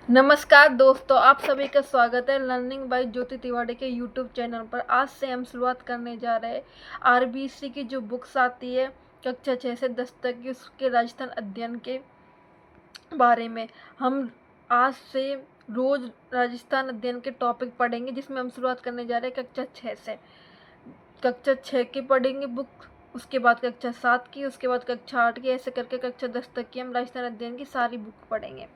नमस्कार दोस्तों, आप सभी का स्वागत है लर्निंग बाय ज्योति तिवारी के यूट्यूब चैनल पर। आज से हम शुरुआत करने जा रहे हैं आरबीसी की जो बुक्स आती है कक्षा 6 से 10 तक की, उसके राजस्थान अध्ययन के बारे में। हम आज से रोज राजस्थान अध्ययन के टॉपिक पढ़ेंगे, जिसमें हम शुरुआत करने जा रहे हैं कक्षा 6 से। कक्षा 6 की पढ़ेंगे बुक, उसके बाद कक्षा 7 की, उसके बाद कक्षा 8 की, ऐसे करके कक्षा 10 तक की हम राजस्थान अध्ययन की सारी बुक पढ़ेंगे।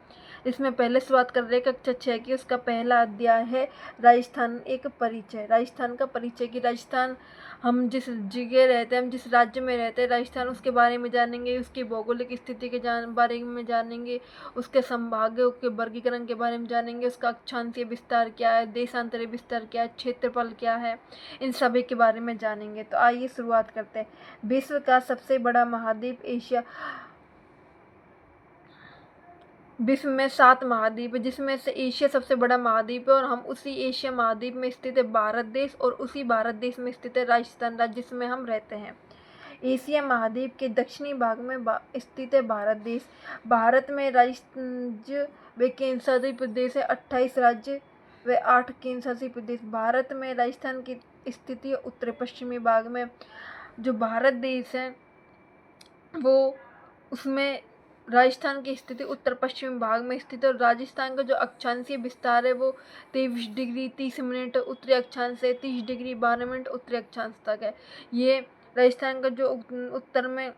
इसमें पहले शुरुआत कर रहे हैं कक्षा 6 की। उसका पहला अध्याय है राजस्थान एक परिचय। राजस्थान का परिचय की राजस्थान, हम जिस जगह रहते हैं, हम जिस राज्य में रहते हैं राजस्थान, उसके बारे में जानेंगे, उसकी भौगोलिक स्थिति के बारे में जानेंगे, उसके संभागों के वर्गीकरण के बारे में जानेंगे, उसका अक्षांशीय विस्तार क्या है, देशांतरीय विस्तार क्या है, क्षेत्रफल क्या है, इन सभी के बारे में जानेंगे। तो आइए शुरुआत करते हैं। विश्व का सबसे बड़ा महाद्वीप एशिया। विश्व में 7 महाद्वीप है, जिसमें से एशिया सबसे बड़ा महाद्वीप है, और हम उसी एशिया महाद्वीप में स्थित है भारत देश, और उसी भारत देश में स्थित है राजस्थान राज्य, जिसमें हम रहते हैं। एशिया महाद्वीप के दक्षिणी भाग में स्थित है भारत देश। भारत में राज्य व केंद्रशासित प्रदेश है 28 राज्य व 8 केंद्रशासित प्रदेश। भारत में राजस्थान की स्थिति उत्तर पश्चिमी भाग में। जो भारत देश है वो, उसमें राजस्थान की स्थिति उत्तर पश्चिमी भाग में स्थित है, और राजस्थान का जो अक्षांशीय विस्तार है वो 23 डिग्री 30 मिनट उत्तरी अक्षांश से 30 डिग्री 12 मिनट उत्तरी अक्षांश तक है। ये राजस्थान का जो उत्तर में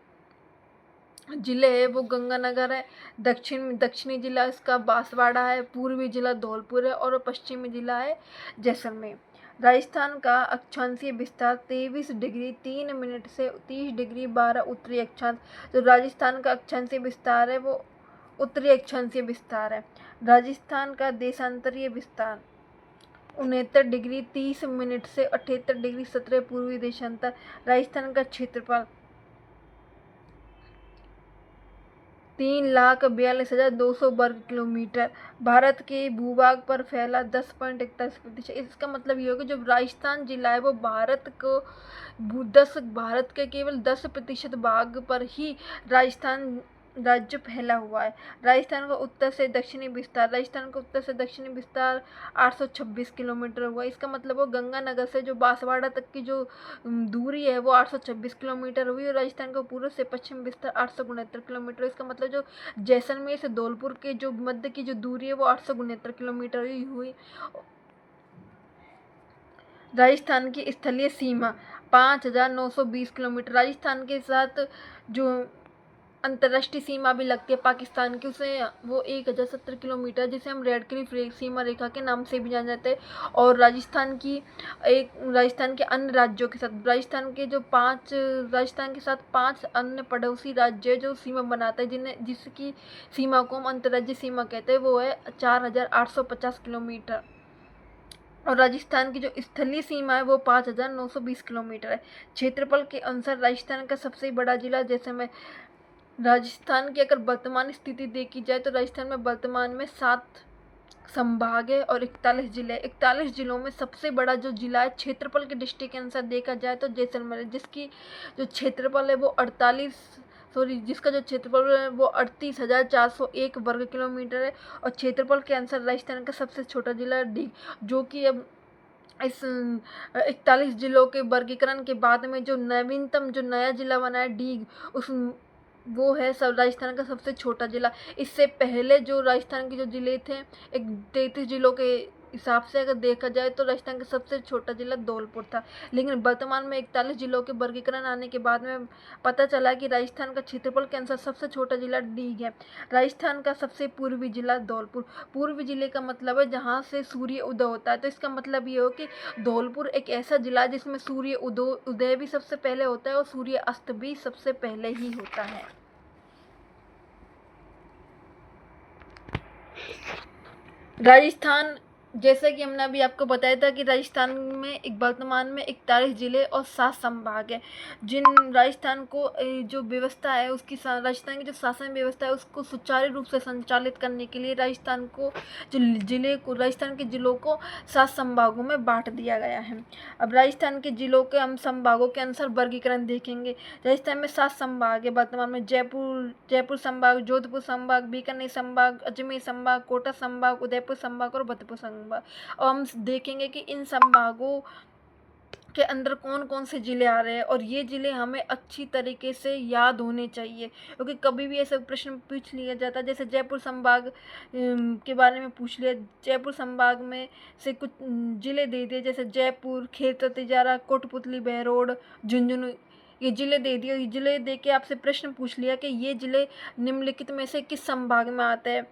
जिले है वो गंगानगर है, दक्षिणी जिला इसका बांसवाड़ा है, पूर्वी जिला धौलपुर है, और पश्चिमी जिला है जैसलमेर। राजस्थान का अक्षांशीय विस्तार 23 डिग्री 3 मिनट से 30 डिग्री 12 उत्तरी अक्षांश। जो राजस्थान का अक्षांशीय विस्तार है वो उत्तरी अक्षांशीय विस्तार है। राजस्थान का देशांतरीय विस्तार 69 डिग्री 30 मिनट से 78 डिग्री 17 पूर्वी देशांतर। राजस्थान का क्षेत्रफल 3,42,200 वर्ग किलोमीटर। भारत के भूभाग पर फैला 10.41%। इसका मतलब ये होगा जब राजस्थान जिला है वो भारत के केवल 10% भाग पर ही राजस्थान राज्य फैला हुआ है। राजस्थान का उत्तर से दक्षिणी विस्तार 826 किलोमीटर हुआ। इसका मतलब वो गंगानगर से जो बांसवाड़ा तक की जो दूरी है वो 826 किलोमीटर हुई, और राजस्थान का पूर्व से पश्चिम विस्तार 869 किलोमीटर। इसका मतलब जो जैसलमेर से धौलपुर के जो मध्य की जो दूरी है वो 869 किलोमीटर ही हुई। राजस्थान की स्थलीय सीमा 5,920 किलोमीटर। राजस्थान के साथ जो अंतर्राष्ट्रीय सीमा भी लगती है पाकिस्तान की, उसे वो 1,070 किलोमीटर, जिसे हम रेड क्लिफ सीमा रेखा के नाम से भी जाने जाते हैं। और राजस्थान के अन्य राज्यों के साथ, राजस्थान के साथ 5 अन्य पड़ोसी राज्य जो सीमा बनाते हैं, जिसकी सीमा को हम अंतर्राज्यीय सीमा कहते हैं, वो है 4,850 किलोमीटर। और राजस्थान की जो स्थलीय सीमा है वो 5,920 किलोमीटर है। क्षेत्रफल के अनुसार राजस्थान का सबसे बड़ा जिला जैसलमेर। राजस्थान की अगर वर्तमान स्थिति देखी जाए तो राजस्थान में वर्तमान में 7 संभाग है और 41 जिले। 41 जिलों में सबसे बड़ा जो जिला है क्षेत्रफल के दृष्टि के अनुसार देखा जाए तो जैसलमेर है, जिसकी जो क्षेत्रफल है वो जिसका जो क्षेत्रफल है वो 38,401 वर्ग किलोमीटर है। और क्षेत्रफल के अनुसार राजस्थान का सबसे छोटा जिला डीग, जो कि अब इस 41 जिलों के वर्गीकरण के बाद में जो नवीनतम जो नया जिला बना है डीग, उस वो है सब राजस्थान का सबसे छोटा जिला। इससे पहले जो राजस्थान के जो जिले थे, एक 33 जिलों के हिसाब से अगर देखा जाए तो राजस्थान का सबसे छोटा जिला धौलपुर था। लेकिन वर्तमान में 41 जिलों के वर्गीकरण आने के बाद में पता चला कि राजस्थान का क्षेत्रफल के अनुसार सबसे छोटा जिला डीग है। राजस्थान का सबसे पूर्वी जिला धौलपुर। पूर्वी जिले का मतलब है जहाँ से सूर्य उदय होता है, तो इसका मतलब ये हो कि धौलपुर एक ऐसा जिला है जिसमें सूर्य उदय भी सबसे पहले होता है और सूर्य अस्त भी सबसे पहले ही होता है। राजस्थान जैसे कि हमने अभी आपको बताया था कि राजस्थान में एक वर्तमान में 41 ज़िले और 7 संभाग हैं। जिन राजस्थान को जो व्यवस्था है उसकी राजस्थान की जो शासन व्यवस्था है उसको सुचारू रूप से संचालित करने के लिए राजस्थान को जो ज़िले को राजस्थान के ज़िलों को 7 संभागों में बांट दिया गया है। अब राजस्थान के ज़िलों के हम संभागों के अनुसार वर्गीकरण देखेंगे। राजस्थान में 7 संभाग है वर्तमान में। जयपुर संभाग, जोधपुर संभाग, बीकानेर संभाग, अजमेर संभाग, कोटा संभाग, उदयपुर संभाग और भरतपुर संभाग। और हम देखेंगे कि इन संभागों के अंदर कौन कौन से ज़िले आ रहे हैं और ये ज़िले हमें अच्छी तरीके से याद होने चाहिए, क्योंकि कभी भी ऐसा प्रश्न पूछ लिया जाता है। जैसे जयपुर संभाग के बारे में पूछ लिया, जयपुर संभाग में से कुछ ज़िले दे दिए, जैसे जयपुर, खेतर, तिजारा, कोटपुतली, बहरोड, झुंझुनू, ये ज़िले दे दिए। ये ज़िले दे के आपसे प्रश्न पूछ लिया कि ये ज़िले निम्नलिखित में से किस संभाग में आते हैं।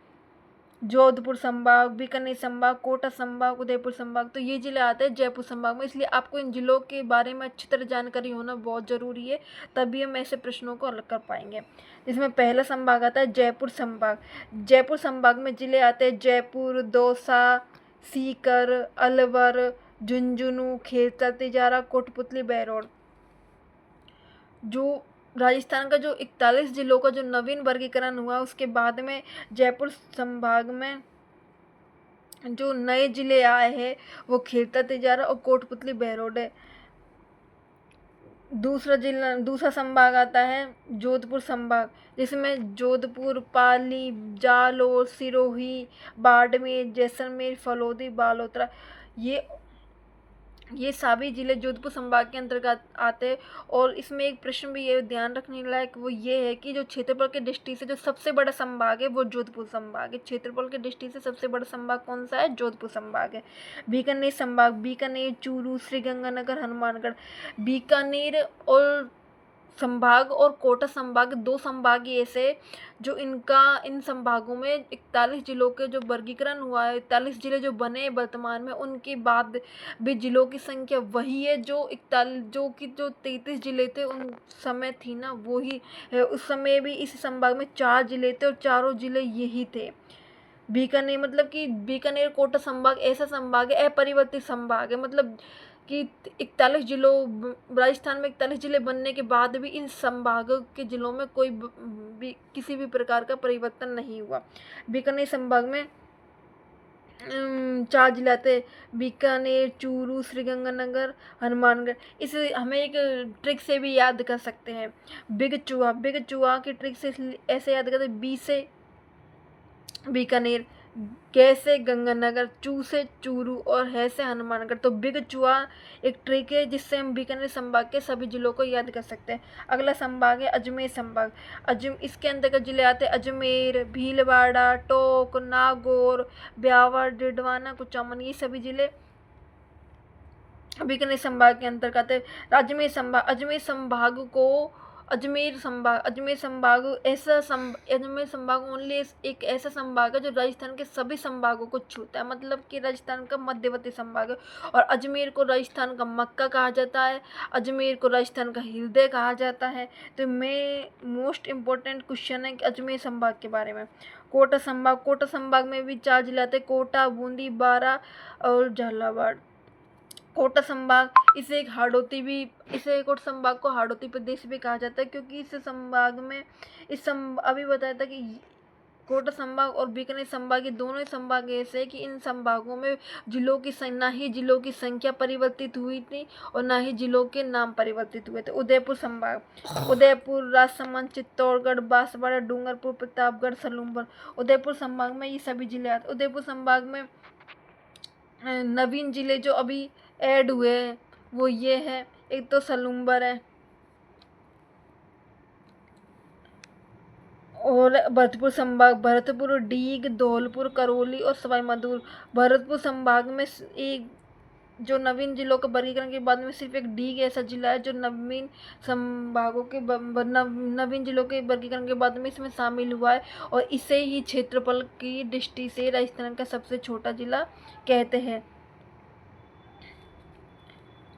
जोधपुर संभाग, बीकानेर संभाग, कोटा संभाग, उदयपुर संभाग, तो ये ज़िले आते हैं जयपुर संभाग में। इसलिए आपको इन ज़िलों के बारे में अच्छी तरह जानकारी होना बहुत ज़रूरी है, तभी हम ऐसे प्रश्नों को हल कर पाएंगे। इसमें पहला संभाग आता है जयपुर संभाग। जयपुर संभाग में ज़िले आते हैं जयपुर, दौसा, सीकर, अलवर, झुंझुनू, खेतर, तिजारा, कोटपुतली, बहरोड। जो राजस्थान का जो 41 ज़िलों का जो नवीन वर्गीकरण हुआ उसके बाद में जयपुर संभाग में जो नए ज़िले आए हैं वो खेतर, तिजारा और कोटपुतली, बहरोड है। दूसरा संभाग आता है जोधपुर संभाग, जिसमें जोधपुर, पाली, जालोर, सिरोही, बाड़मेर, जैसलमेर, फलोदी, बालोतरा, ये सभी ज़िले जोधपुर संभाग के अंतर्गत आते हैं। और इसमें एक प्रश्न भी ये ध्यान रखने लायक वो ये है कि जो क्षेत्रफल के दृष्टि से जो सबसे बड़ा संभाग है वो जोधपुर संभाग है। क्षेत्रफल के दृष्टि से सबसे बड़ा संभाग कौन सा है? जोधपुर संभाग है। बीकानेर संभाग, बीकानेर, चूरू, श्रीगंगानगर, हनुमानगढ़। बीकानेर और संभाग और कोटा संभाग, दो संभाग ही ऐसे जो इन संभागों में 41 ज़िलों के जो वर्गीकरण हुआ है, 41 ज़िले जो बने वर्तमान में, उनके बाद भी ज़िलों की संख्या वही है जो 33 ज़िले थे उन समय थी ना, वही है। उस समय भी इस संभाग में 4 ज़िले थे और चारों ज़िले यही थे। बीकानेर मतलब कि बीकानेर कोटा संभाग ऐसा संभाग है, अपरिवर्तित संभाग है, मतलब कि 41 ज़िलों राजस्थान में 41 ज़िले बनने के बाद भी इन संभाग के ज़िलों में कोई भी किसी भी प्रकार का परिवर्तन नहीं हुआ। बीकानेर संभाग में 4 ज़िले आते, बीकानेर, चूरू, श्रीगंगानगर, हनुमानगढ़। इसे हमें एक ट्रिक से भी याद कर सकते हैं, बिग चूहा की ट्रिक से ऐसे याद करते, बी से बीकानेर, गे से गंगानगर, चू से चूरू और है से हनुमानगढ़। तो बिग चूहा एक ट्रिक है जिससे हम बीकानेर संभाग के सभी जिलों को याद कर सकते हैं। अगला संभाग है अजमेर संभाग। इसके अंतर्गत जिले आते हैं अजमेर, भीलवाड़ा, टोंक, नागौर, ब्यावर, डिडवाना, कुचामन। ये सभी जिले बीकानेर संभाग के अंतर्गत है। अजमेर संभाग ओनली एक ऐसा संभाग है जो राजस्थान के सभी संभागों को छूता है, मतलब कि राजस्थान का मध्यवर्ती संभाग है। और अजमेर को राजस्थान का मक्का कहा जाता है, अजमेर को राजस्थान का हृदय कहा जाता है। तो मोस्ट इम्पोर्टेंट क्वेश्चन है कि अजमेर संभाग के बारे में। कोटा संभाग में भी 4 जिले आते हैं, कोटा, बूंदी, बारा और झालावाड़। कोटा संभाग इसे एक और संभाग को हाड़ौती प्रदेश भी कहा जाता है, क्योंकि इस संभाग में अभी बताया था कि कोटा संभाग और बीकानेर संभाग ये दोनों ही संभाग ऐसे हैं कि इन संभागों में ना ही जिलों की संख्या परिवर्तित हुई थी और ना ही जिलों के नाम परिवर्तित हुए थे। उदयपुर संभाग, उदयपुर, राजसमंद, चित्तौड़गढ़, बांसवाड़ा, डूंगरपुर, प्रतापगढ़, सलूम्बर। उदयपुर संभाग में ये सभी जिले आते हैं। उदयपुर संभाग में नवीन जिले जो अभी ऐड हुए हैं वो ये है, एक तो सलूम्बर है और भरतपुर संभाग, भरतपुर, डीग, धौलपुर, करौली और सवाई माधोपुर। भरतपुर संभाग में एक जो नवीन जिलों के वर्गीकरण के बाद में सिर्फ एक डीग ऐसा जिला है जो नवीन जिलों के वर्गीकरण के बाद में इसमें शामिल हुआ है, और इसे ही क्षेत्रफल की दृष्टि से राजस्थान का सबसे छोटा जिला कहते हैं।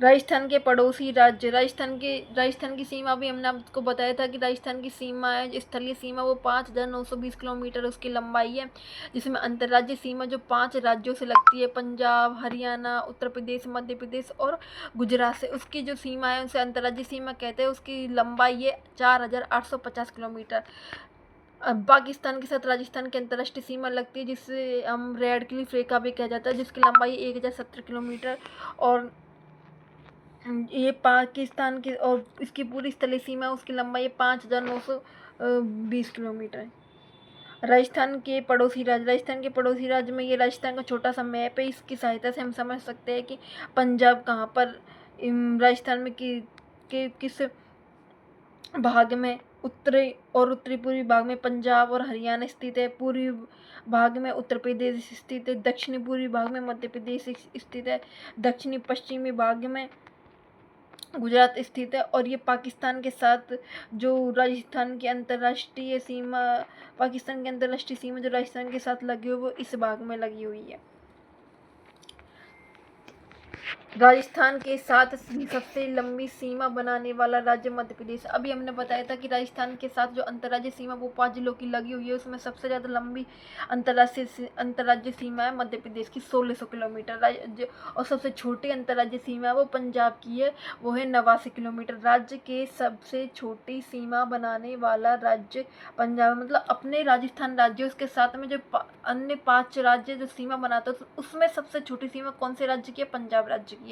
राजस्थान के पड़ोसी राज्य, राजस्थान की सीमा भी हमने आपको बताया था कि राजस्थान की सीमा है, स्थलीय सीमा, वो 5,920 किलोमीटर उसकी लंबाई है, जिसमें अंतर्राज्यीय सीमा जो 5 राज्यों से लगती है, पंजाब, हरियाणा, उत्तर प्रदेश, मध्य प्रदेश और गुजरात से, उसकी जो सीमा है उसे अंतर्राज्यीय सीमा कहते हैं। उसकी लंबाई है 4,850 किलोमीटर। पाकिस्तान के साथ राजस्थान की अंतर्राष्ट्रीय सीमा लगती है, जिसे हम रेड क्लिफ रेखा भी कहा जाता है, जिसकी लंबाई 1,070 किलोमीटर। और ये पाकिस्तान की, और इसकी पूरी स्थलीय सीमा, उसकी लंबाई 5,920 किलोमीटर है। राजस्थान के पड़ोसी राज्य में ये राजस्थान का छोटा सा मैप है, इसकी सहायता से हम समझ सकते हैं कि पंजाब कहाँ पर, राजस्थान में किस भाग में, उत्तरी पूर्वी भाग में पंजाब और हरियाणा स्थित है, पूर्वी भाग में उत्तर प्रदेश स्थित है, दक्षिणी पूर्वी भाग में मध्य प्रदेश स्थित है, दक्षिणी पश्चिमी भाग में गुजरात स्थित है। और ये पाकिस्तान के साथ जो राजस्थान की अंतर्राष्ट्रीय सीमा जो राजस्थान के साथ लगी हुई, वो इस भाग में लगी हुई है। राजस्थान के साथ सबसे लंबी सीमा बनाने वाला राज्य मध्य प्रदेश। अभी हमने बताया था कि राजस्थान के साथ जो अंतर्राज्यीय सीमा वो 5 जिलों की लगी हुई है, उसमें सबसे ज़्यादा लंबी अंतर्राज्यीय सीमा है मध्य प्रदेश की 1600 किलोमीटर। और सबसे छोटी अंतर्राज्यीय सीमा है वो पंजाब की है, वो है 89 किलोमीटर। राज्य के सबसे छोटी सीमा बनाने वाला राज्य पंजाब, मतलब अपने राजस्थान राज्य उसके साथ में जो अन्य 5 राज्य जो सीमा बनाते हैं, उसमें सबसे छोटी सीमा कौन से राज्य की है? पंजाब राज्य की है।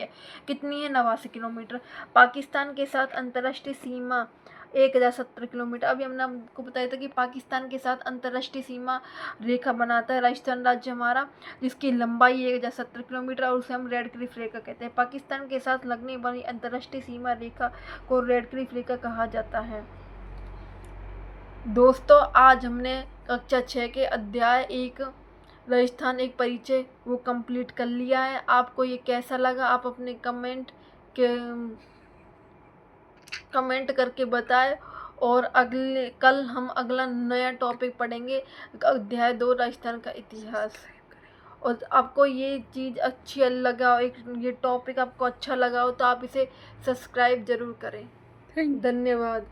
कितनी है? 89 किलोमीटर। पाकिस्तान के साथ अंतर्राष्ट्रीय सीमा 1,070 किलोमीटर। अभी हमने आपको बताया था कि पाकिस्तान के साथ अंतर्राष्ट्रीय सीमा रेखा बनाता है राजस्थान राज्य हमारा, जिसकी लंबाई 1,070 किलोमीटर, और उसे हम रेड क्लिफ रेखा कहते हैं। पाकिस्तान के साथ लगने वाली अंतर्राष्ट्रीय सीमा रेखा को रेड क्लिफ रेखा कहा जाता है। दोस्तों, आज हमने कक्षा 6 के अध्याय 1 राजस्थान एक परिचय वो कंप्लीट कर लिया है। आपको ये कैसा लगा? आप अपने कमेंट करके बताएं। और कल हम अगला नया टॉपिक पढ़ेंगे, अध्याय 2 राजस्थान का इतिहास। और आपको ये चीज़ अच्छी लगा, ये टॉपिक आपको अच्छा लगा हो, तो आप इसे सब्सक्राइब ज़रूर करें। धन्यवाद।